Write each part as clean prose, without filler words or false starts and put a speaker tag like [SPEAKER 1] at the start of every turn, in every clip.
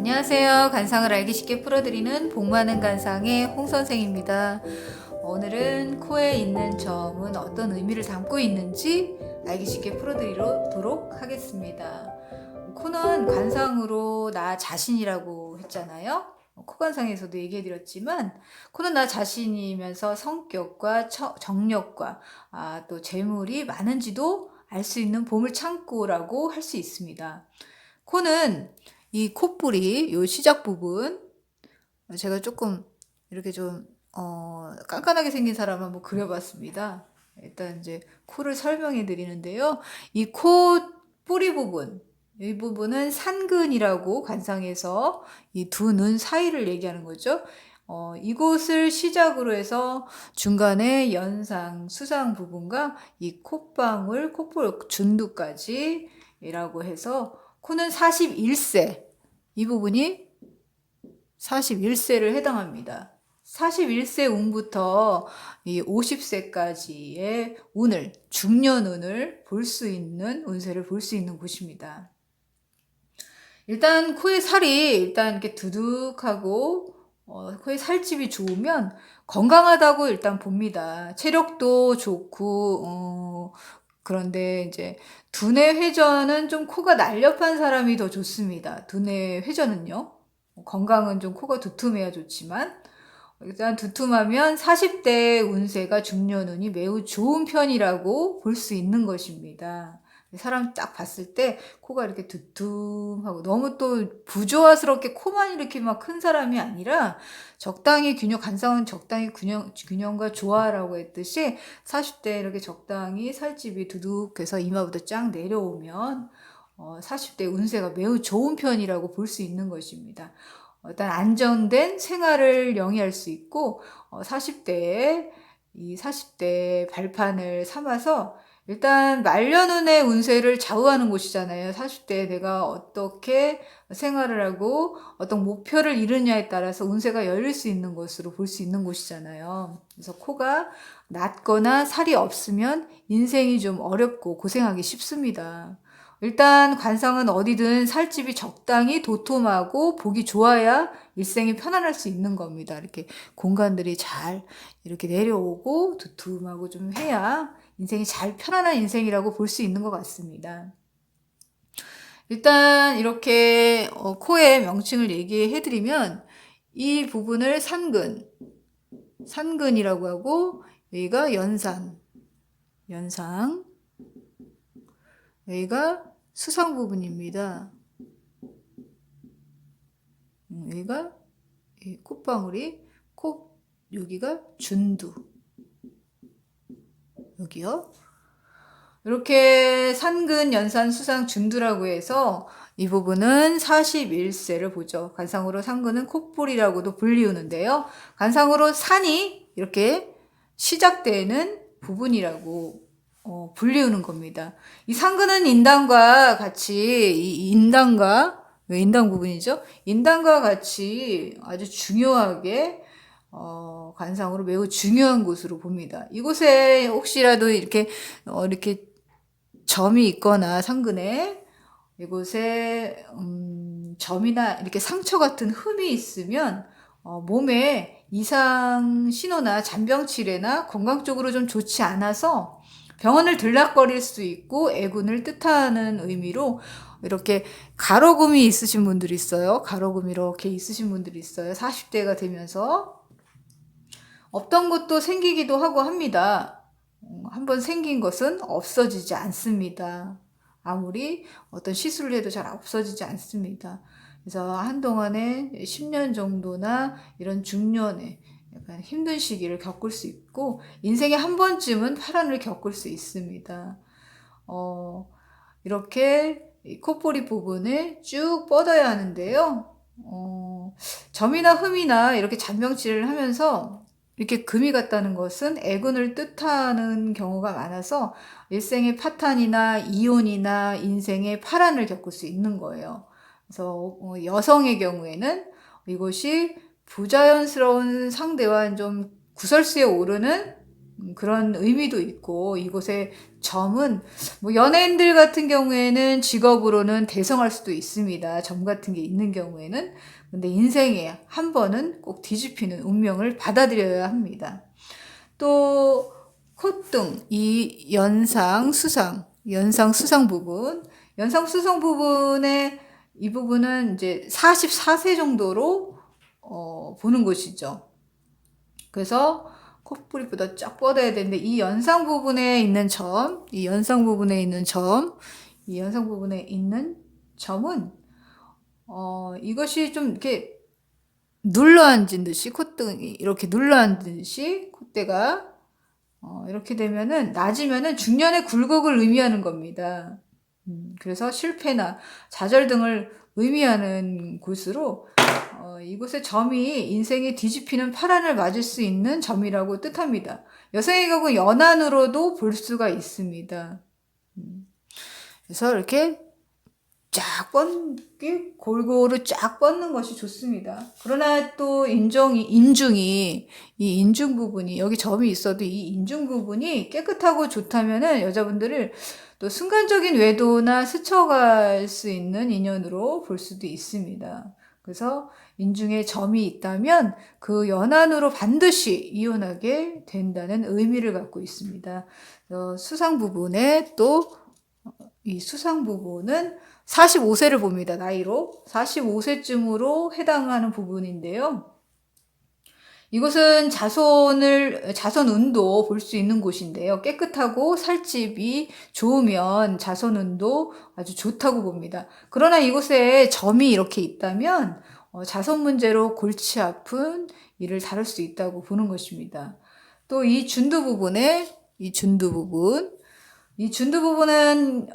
[SPEAKER 1] 안녕하세요. 간상을 알기 쉽게 풀어드리는 복 많은 간상의 홍 선생입니다. 오늘은 코에 있는 점은 어떤 의미를 담고 있는지 알기 쉽게 풀어드리도록 하겠습니다. 코는 관상으로 나 자신이라고 했잖아요. 코관상에서도 얘기해드렸지만 코는 나 자신이면서 성격과 정력과 또 재물이 많은지도 알 수 있는 보물창고라고 할 수 있습니다. 코는 이 콧볼이 요 시작 부분, 제가 조금 이렇게 좀 깐깐하게 생긴 사람 한번 그려봤습니다. 일단 이제 코를 설명해 드리는데요. 이 코 뿌리 부분, 이 부분은 산근이라고 관상에서 이 두 눈 사이를 얘기하는 거죠. 이곳을 시작으로 해서 중간에 연상, 수상 부분과 이 콧방울, 콧볼 준두까지라고 해서 코는 41세, 이 부분이 41세를 해당합니다. 41세 운부터 이 50세까지의 운을, 중년운을 볼 수 있는, 운세를 볼 수 있는 곳입니다. 일단 코의 살이 이렇게 두둑하고 코의 살집이 좋으면 건강하다고 일단 봅니다. 체력도 좋고 그런데 이제 두뇌 회전은 좀 코가 날렵한 사람이 더 좋습니다. 두뇌 회전은요. 건강은 좀 코가 두툼해야 좋지만 일단 두툼하면 40대 운세가 중년운이 매우 좋은 편이라고 볼 수 있는 것입니다. 사람 딱 봤을 때 코가 이렇게 두툼하고 너무 또 부조화스럽게 코만 이렇게 막 큰 사람이 아니라 적당히 간상은 적당히 균형과 조화라고 했듯이 40대 이렇게 적당히 살집이 두둑해서 이마부터 쫙 내려오면 40대 운세가 매우 좋은 편이라고 볼 수 있는 것입니다. 일단 안정된 생활을 영위할 수 있고 40대에 이 40대 발판을 삼아서 일단 말년운의 운세를 좌우하는 곳이잖아요. 40대에 내가 어떻게 생활을 하고 어떤 목표를 이루냐에 따라서 운세가 열릴 수 있는 것으로 볼 수 있는 곳이잖아요. 그래서 코가 낮거나 살이 없으면 인생이 좀 어렵고 고생하기 쉽습니다. 일단 관상은 어디든 살집이 적당히 도톰하고 보기 좋아야 일생이 편안할 수 있는 겁니다. 이렇게 공간들이 잘 이렇게 내려오고 두툼하고 좀 해야 인생이 잘 편안한 인생이라고 볼 수 있는 것 같습니다. 일단 이렇게 코의 명칭을 얘기해드리면 이 부분을 산근이라고 하고 여기가 연상, 여기가 수상 부분입니다. 여기가 콧방울이 여기가 준두, 여기요. 이렇게 산근, 연산, 수상, 준두라고 해서 이 부분은 41세를 보죠. 관상으로 산근은 콧볼이라고도 불리우는데요. 관상으로 산이 이렇게 시작되는 부분이라고 불리우는 겁니다. 이 산근은 인당과 같이 인당 부분이죠. 인당과 같이 아주 중요하게 관상으로 매우 중요한 곳으로 봅니다. 이곳에 혹시라도 이렇게 점이 있거나 상근에 이곳에 점이나 이렇게 상처 같은 흠이 있으면 몸에 이상 신호나 잔병치레나 건강 쪽으로 좀 좋지 않아서 병원을 들락거릴 수 있고 애군을 뜻하는 의미로 이렇게 가로금이 있으신 분들이 있어요. 가로금이 이렇게 있으신 분들이 있어요. 40대가 되면서 없던 것도 생기기도 하고 합니다. 한번 생긴 것은 없어지지 않습니다. 아무리 어떤 시술을 해도 잘 없어지지 않습니다. 그래서 한동안에 10년 정도나 이런 중년에 약간 힘든 시기를 겪을 수 있고 인생에 한 번쯤은 파란을 겪을 수 있습니다. 이렇게 콧볼이 부분을 쭉 뻗어야 하는데요. 점이나 흠이나 이렇게 잔병치레를 하면서 이렇게 금이 갔다는 것은 애군을 뜻하는 경우가 많아서 일생의 파탄이나 이혼이나 인생의 파란을 겪을 수 있는 거예요. 그래서 여성의 경우에는 이것이 부자연스러운 상대와 좀 구설수에 오르는 그런 의미도 있고, 이곳의 점은 뭐 연예인들 같은 경우에는 직업으로는 대성할 수도 있습니다. 점 같은 게 있는 경우에는. 근데 인생에 한 번은 꼭 뒤집히는 운명을 받아들여야 합니다. 또 콧등, 이 연상 수상 부분, 연상 수상 부분의 이 부분은 이제 44세 정도로 보는 것이죠. 그래서 콧부리보다 쫙 뻗어야 되는데, 이 연상 부분에 있는 점, 이 연상 부분에 있는 점, 이 연상 부분에 있는 점은 이것이 좀 이렇게 눌러앉은 듯이, 콧등이 이렇게 눌러앉은 듯이 콧대가 이렇게 되면은, 낮으면은 중년의 굴곡을 의미하는 겁니다. 그래서 실패나 좌절 등을 의미하는 곳으로 이곳의 점이 인생에 뒤집히는 파란을 맞을 수 있는 점이라고 뜻합니다. 여성의 경우 연한으로도 볼 수가 있습니다. 그래서 이렇게 쫙 뻗게 골고루 쫙 뻗는 것이 좋습니다. 그러나 또 이 인중 부분이, 여기 점이 있어도 이 인중 부분이 깨끗하고 좋다면은 여자분들을 또 순간적인 외도나 스쳐갈 수 있는 인연으로 볼 수도 있습니다. 그래서 인중에 점이 있다면 그 연한으로 반드시 이혼하게 된다는 의미를 갖고 있습니다. 수상 부분에 또 이 수상 부분은 45세를 봅니다. 나이로 45세쯤으로 해당하는 부분인데요. 이곳은 자손운도 볼 수 있는 곳인데요. 깨끗하고 살집이 좋으면 자손운도 아주 좋다고 봅니다. 그러나 이곳에 점이 이렇게 있다면 자손 문제로 골치 아픈 일을 다룰 수 있다고 보는 것입니다. 또 이 준두 부분은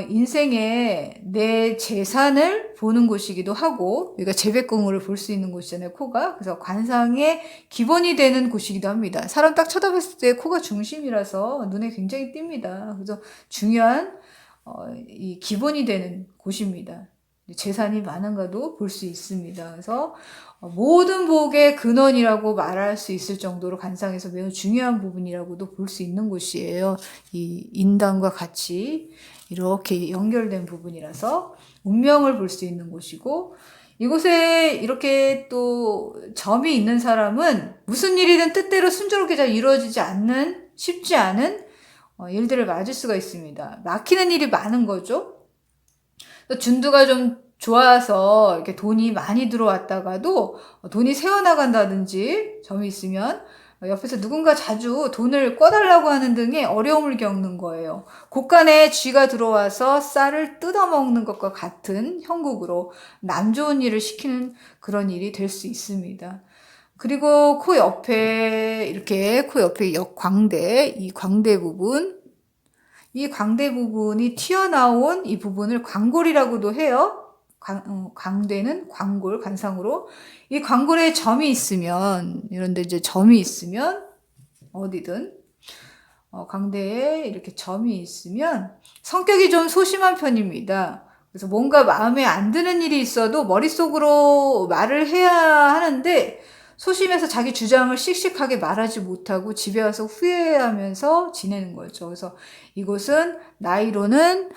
[SPEAKER 1] 인생의 내 재산을 보는 곳이기도 하고, 우리가 재백궁을 볼 수 있는 곳이잖아요, 코가. 그래서 관상의 기본이 되는 곳이기도 합니다. 사람 딱 쳐다봤을 때 코가 중심이라서 눈에 굉장히 띕니다. 그래서 중요한 이 기본이 되는 곳입니다. 재산이 많은가도 볼 수 있습니다. 그래서 모든 복의 근원이라고 말할 수 있을 정도로 관상에서 매우 중요한 부분이라고도 볼 수 있는 곳이에요. 이 인당과 같이 이렇게 연결된 부분이라서 운명을 볼 수 있는 곳이고, 이곳에 이렇게 또 점이 있는 사람은 무슨 일이든 뜻대로 순조롭게 잘 이루어지지 않는, 쉽지 않은 일들을 맞을 수가 있습니다. 막히는 일이 많은 거죠. 준두가 좀 좋아서 이렇게 돈이 많이 들어왔다가도 돈이 새어나간다든지 점이 있으면 옆에서 누군가 자주 돈을 꿔달라고 하는 등의 어려움을 겪는 거예요. 곳간에 쥐가 들어와서 쌀을 뜯어먹는 것과 같은 형국으로 남 좋은 일을 시키는 그런 일이 될 수 있습니다. 그리고 코 옆에 이 광대 부분이 튀어나온 이 부분을 광골이라고도 해요. 광대는 광골, 관상으로. 이 광골에 점이 있으면, 이런데 이제 점이 있으면, 어디든, 광대에 이렇게 점이 있으면 성격이 좀 소심한 편입니다. 그래서 뭔가 마음에 안 드는 일이 있어도 머릿속으로 말을 해야 하는데, 소심해서 자기 주장을 씩씩하게 말하지 못하고 집에 와서 후회하면서 지내는 거죠. 그래서 이곳은 나이로는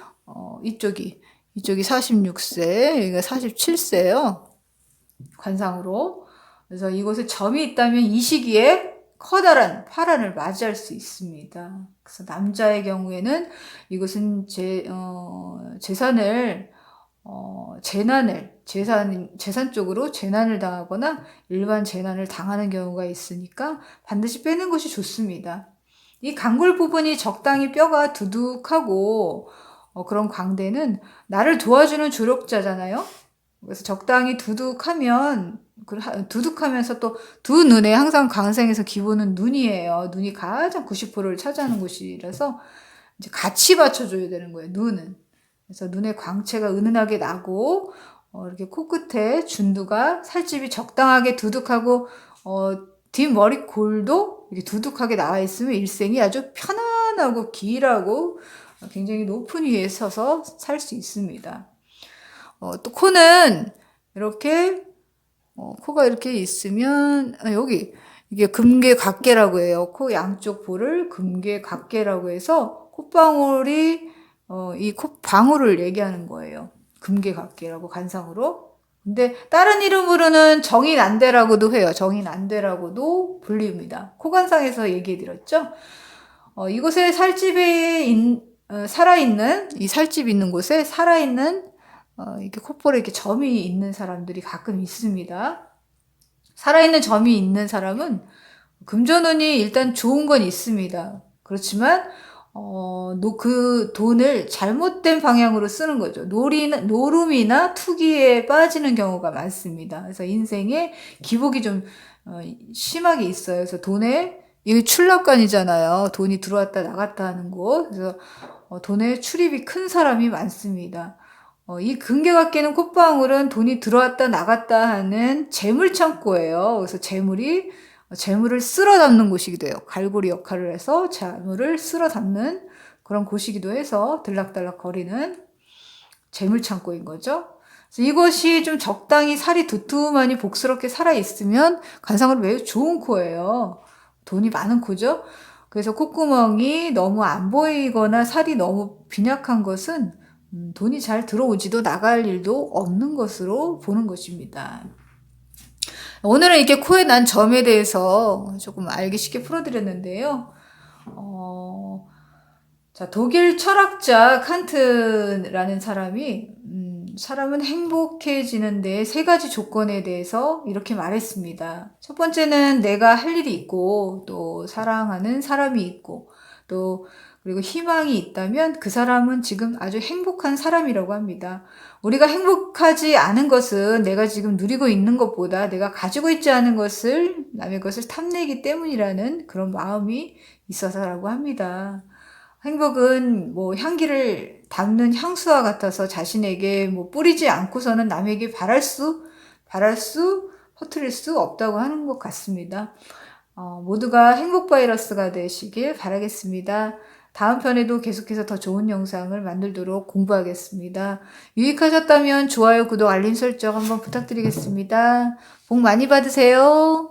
[SPEAKER 1] 이쪽이 46세, 여기가 47세예요. 관상으로. 그래서 이곳에 점이 있다면 이 시기에 커다란 파란을 맞이할 수 있습니다. 그래서 남자의 경우에는 이곳은 재산 쪽으로 재난을 당하거나 일반 재난을 당하는 경우가 있으니까 반드시 빼는 것이 좋습니다. 이 강골 부분이 적당히 뼈가 두둑하고 그런 광대는 나를 도와주는 조력자잖아요. 그래서 적당히 두둑하면서 또 두 눈에 항상 관상에서 기본은 눈이에요. 눈이 가장 90%를 차지하는 곳이라서 이제 같이 받쳐줘야 되는 거예요. 눈은. 그래서 눈에 광채가 은은하게 나고 이렇게 코끝에 준두가 살집이 적당하게 두둑하고 뒷머리골도 이렇게 두둑하게 나와 있으면 일생이 아주 편안하고 길하고 굉장히 높은 위에 서서 살 수 있습니다. 또 코는 이렇게 코가 이렇게 있으면 여기 이게 금괴각계라고 해요. 코 양쪽 볼을 금괴각계라고 해서 콧방울이 이 콧방울을 얘기하는 거예요. 금괴각계라고 간상으로. 근데 다른 이름으로는 정인안대라고도 해요. 정인안대라고도 불립니다. 코관상에서 얘기해 드렸죠. 이곳에 살아있는 이 살집 있는 곳에 살아있는 이렇게 콧볼에 이렇게 점이 있는 사람들이 가끔 있습니다. 살아있는 점이 있는 사람은 금전운이 일단 좋은 건 있습니다. 그렇지만 그 돈을 잘못된 방향으로 쓰는 거죠. 노름이나 투기에 빠지는 경우가 많습니다. 그래서 인생에 기복이 좀 심하게 있어요. 그래서 이게 출납관이잖아요. 돈이 들어왔다 나갔다 하는 곳. 그래서 돈에 출입이 큰 사람이 많습니다. 이 금괴각계는 콧방울은 돈이 들어왔다 나갔다 하는 재물창고예요. 그래서 재물을 쓸어 담는 곳이기도 해요. 갈고리 역할을 해서 재물을 쓸어 담는 그런 곳이기도 해서 들락달락 거리는 재물창고인 거죠. 그래서 이것이 좀 적당히 살이 두툼하니 복스럽게 살아있으면 관상으로 매우 좋은 코예요. 돈이 많은 코죠. 그래서 콧구멍이 너무 안 보이거나 살이 너무 빈약한 것은 돈이 잘 들어오지도 나갈 일도 없는 것으로 보는 것입니다. 오늘은 이렇게 코에 난 점에 대해서 조금 알기 쉽게 풀어드렸는데요. 자, 독일 철학자 칸트라는 사람은 행복해지는데 세 가지 조건에 대해서 이렇게 말했습니다. 첫 번째는 내가 할 일이 있고, 또 사랑하는 사람이 있고, 그리고 희망이 있다면 그 사람은 지금 아주 행복한 사람이라고 합니다. 우리가 행복하지 않은 것은 내가 지금 누리고 있는 것보다 내가 가지고 있지 않은 것을, 남의 것을 탐내기 때문이라는 그런 마음이 있어서라고 합니다. 행복은 향기를 담는 향수와 같아서 자신에게 뿌리지 않고서는 남에게 퍼뜨릴 수 없다고 하는 것 같습니다. 모두가 행복 바이러스가 되시길 바라겠습니다. 다음 편에도 계속해서 더 좋은 영상을 만들도록 공부하겠습니다. 유익하셨다면 좋아요, 구독, 알림 설정 한번 부탁드리겠습니다. 복 많이 받으세요.